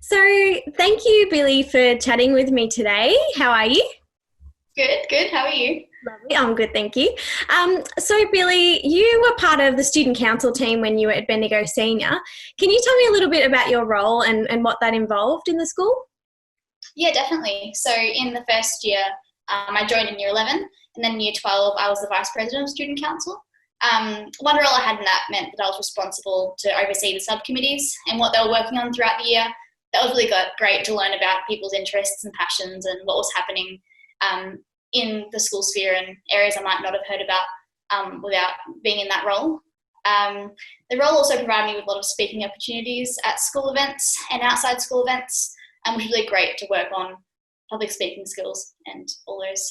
So, thank you, Billie, for chatting with me today. How are you? Good, good. How are you? Lovely. I'm good, thank you. So, Billie, you were part of the student council team when you were at Bendigo Senior. Can you tell me a little bit about your role and what that involved in the school? Yeah, definitely. So in the first year, I joined in year 11, and then in year 12, I was the vice president of student council. One role I had in that meant that I was responsible to oversee the subcommittees and what they were working on throughout the year. That was really great to learn about people's interests and passions and what was happening um, in the school sphere and areas I might not have heard about without being in that role. Um, the role also provided me with a lot of speaking opportunities at school events and outside school events, which was really great to work on public speaking skills and all those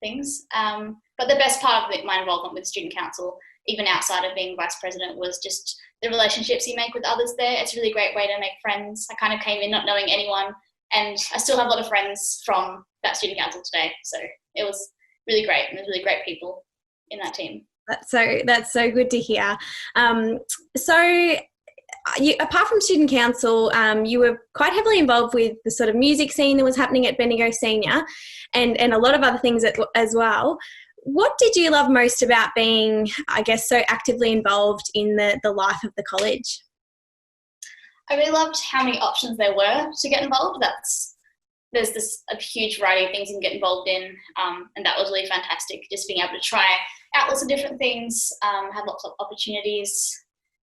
things. But the best part of my involvement with student council, even outside of being vice president, was just the relationships you make with others there. It's a really great way to make friends. I kind of came in not knowing anyone, and I still have a lot of friends from that student council today. So it was really great, and there's really great people in that team. That's so good to hear. Um, so, apart from student council, you were quite heavily involved with the sort of music scene that was happening at Bendigo Senior, and a lot of other things as well. What did you love most about being, I guess, so actively involved in the life of the college? I really loved how many options there were to get involved. There's this a huge variety of things you can get involved in, and that was really fantastic. Just being able to try out lots of different things, have lots of opportunities,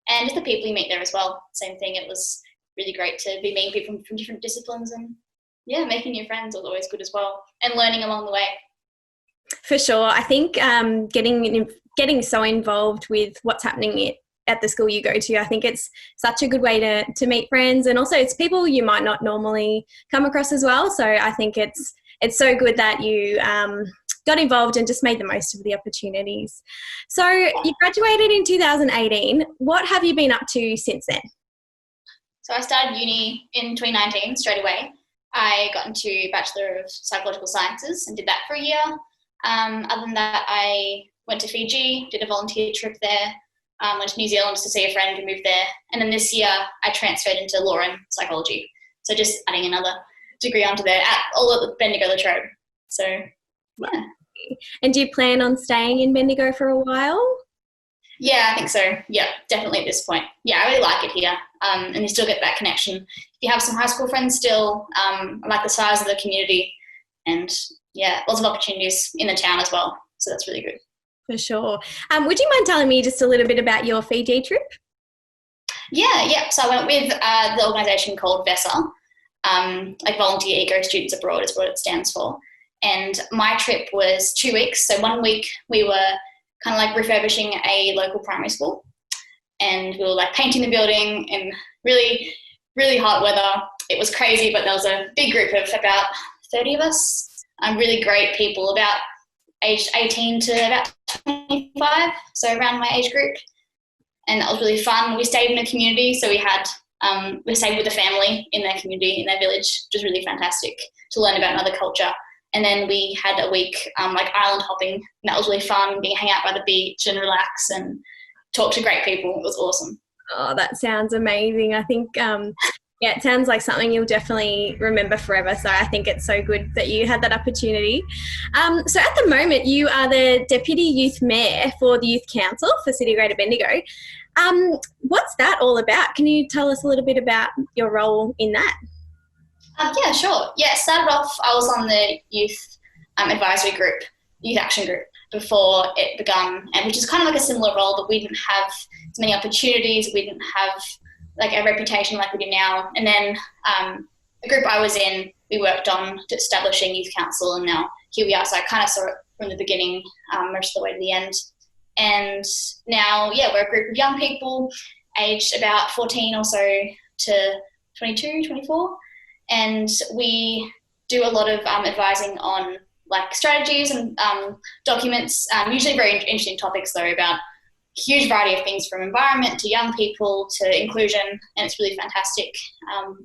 and just the people you meet there as well. Same thing. It was really great to be meeting people from different disciplines, and yeah, making new friends was always good as well, and learning along the way. For sure. I think getting so involved with what's happening at the school you go to, I think it's such a good way to meet friends, and also it's people you might not normally come across as well. So I think it's so good that you got involved and just made the most of the opportunities. So you graduated in 2018. What have you been up to since then? So I started uni in 2019 straight away. I got into Bachelor of Psychological Sciences and did that for a year. Other than that, I went to Fiji, did a volunteer trip there, went to New Zealand to see a friend who moved there. And then this year, I transferred into law and psychology. So just adding another degree onto there, all at the Bendigo Latrobe. So, yeah. And do you plan on staying in Bendigo for a while? Yeah, I think so. Yeah, definitely at this point. Yeah, I really like it here. And you still get that connection. If you have some high school friends still, I like the size of the community, and yeah, lots of opportunities in the town as well. So that's really good. For sure. Would you mind telling me just a little bit about your Fiji trip? Yeah. So I went with the organisation called VESA, like Volunteer Eco Students Abroad is what it stands for. And my trip was 2 weeks. So 1 week we were kind of like refurbishing a local primary school, and we were like painting the building in really, really hot weather. It was crazy, but there was a big group of about 30 of us. Really great people, about aged 18 to about 25, so around my age group. And that was really fun. We stayed in a community, so we stayed with a family in their community, in their village, which was really fantastic to learn about another culture. And then we had a week like island hopping, and that was really fun, being hang out by the beach and relax and talk to great people. It was awesome. Oh, that sounds amazing. I think, yeah, it sounds like something you'll definitely remember forever. So I think it's so good that you had that opportunity. So at the moment, you are the Deputy Youth Mayor for the Youth Council for City of Greater Bendigo. What's that all about? Can you tell us a little bit about your role in that? Yeah, sure. Yeah, it started off, I was on the youth advisory group, youth action group, before it begun, and which is kind of like a similar role, but we didn't have as many opportunities. We didn't have like a reputation like we do now. And then the group I was in, we worked on establishing youth council, and now here we are. So I kind of saw it from the beginning, most of the way to the end. And now, yeah, we're a group of young people aged about 14 or so to 22, 24. And we do a lot of advising on like strategies and documents, usually very interesting topics though, about a huge variety of things from environment to young people to inclusion, and it's really fantastic.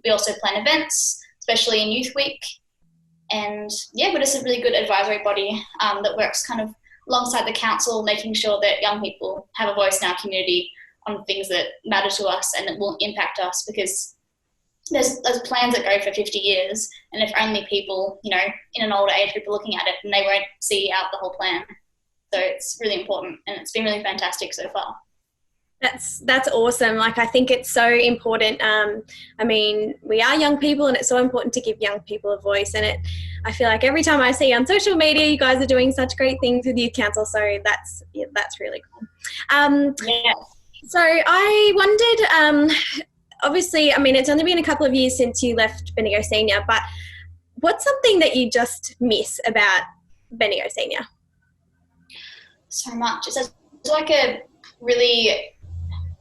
We also plan events, especially in Youth Week, and yeah, we're just a really good advisory body that works kind of alongside the council, making sure that young people have a voice in our community on things that matter to us and that will impact us, because there's plans that go for 50 years, and if only people, you know, in an older age group are looking at it, and they won't see out the whole plan. So it's really important, and it's been really fantastic so far. That's awesome. Like, I think it's so important. I mean, we are young people, and it's so important to give young people a voice. And I feel like every time I see on social media, you guys are doing such great things with Youth Council. So that's really cool. Yeah. So I wondered, obviously, I mean, it's only been a couple of years since you left Bendigo Senior, but what's something that you just miss about Bendigo Senior? So much. It's like a really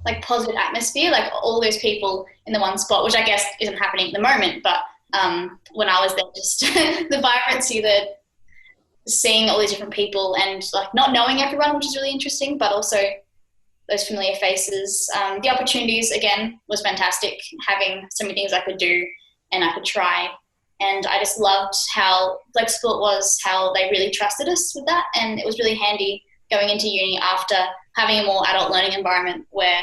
like positive atmosphere, like all those people in the one spot, which I guess isn't happening at the moment, but when I was there, just the vibrancy, that seeing all these different people and like not knowing everyone, which is really interesting, but also those familiar faces. The opportunities, again, was fantastic, having so many things I could do and I could try. And I just loved how flexible it was, how they really trusted us with that. And it was really handy going into uni after having a more adult learning environment where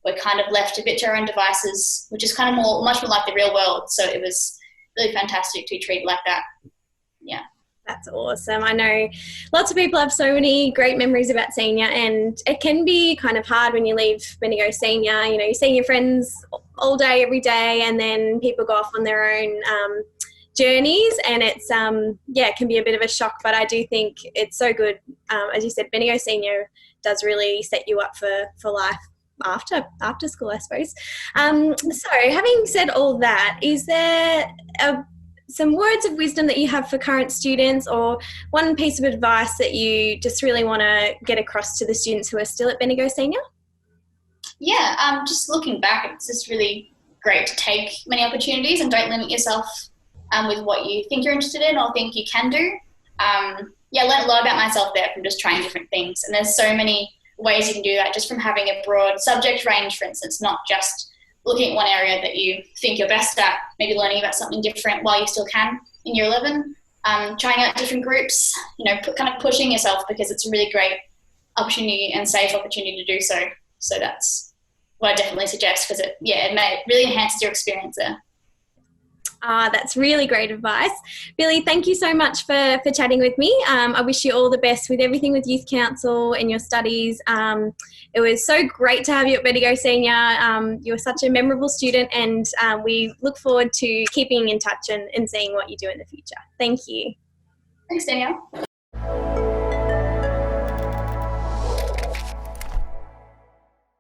we're kind of left a bit to our own devices, which is kind of much more like the real world. So it was really fantastic to be treated like that. Yeah. That's awesome. I know lots of people have so many great memories about senior, and it can be kind of hard when you leave Bendigo Senior. You know, you're seeing your friends all day, every day, and then people go off on their own journeys, and it's it can be a bit of a shock, but I do think it's so good. As you said, Bendigo Senior does really set you up for life after school, I suppose. So having said all that, is there some words of wisdom that you have for current students, or one piece of advice that you just really want to get across to the students who are still at Bendigo Senior? Yeah, just looking back, it's just really great to take many opportunities and don't limit yourself with what you think you're interested in or think you can do. I learned a lot about myself there from just trying different things. And there's so many ways you can do that, just from having a broad subject range, for instance, not just looking at one area that you think you're best at, maybe learning about something different while you still can in year 11, trying out different groups, you know, kind of pushing yourself, because it's a really great opportunity and safe opportunity to do so. So that's what I definitely suggest, because it really enhances your experience there. That's really great advice. Billie, thank you so much for chatting with me. I wish you all the best with everything with Youth Council and your studies. It was so great to have you at Bendigo Senior. You were such a memorable student, and we look forward to keeping in touch and seeing what you do in the future. Thank you. Thanks, Danielle.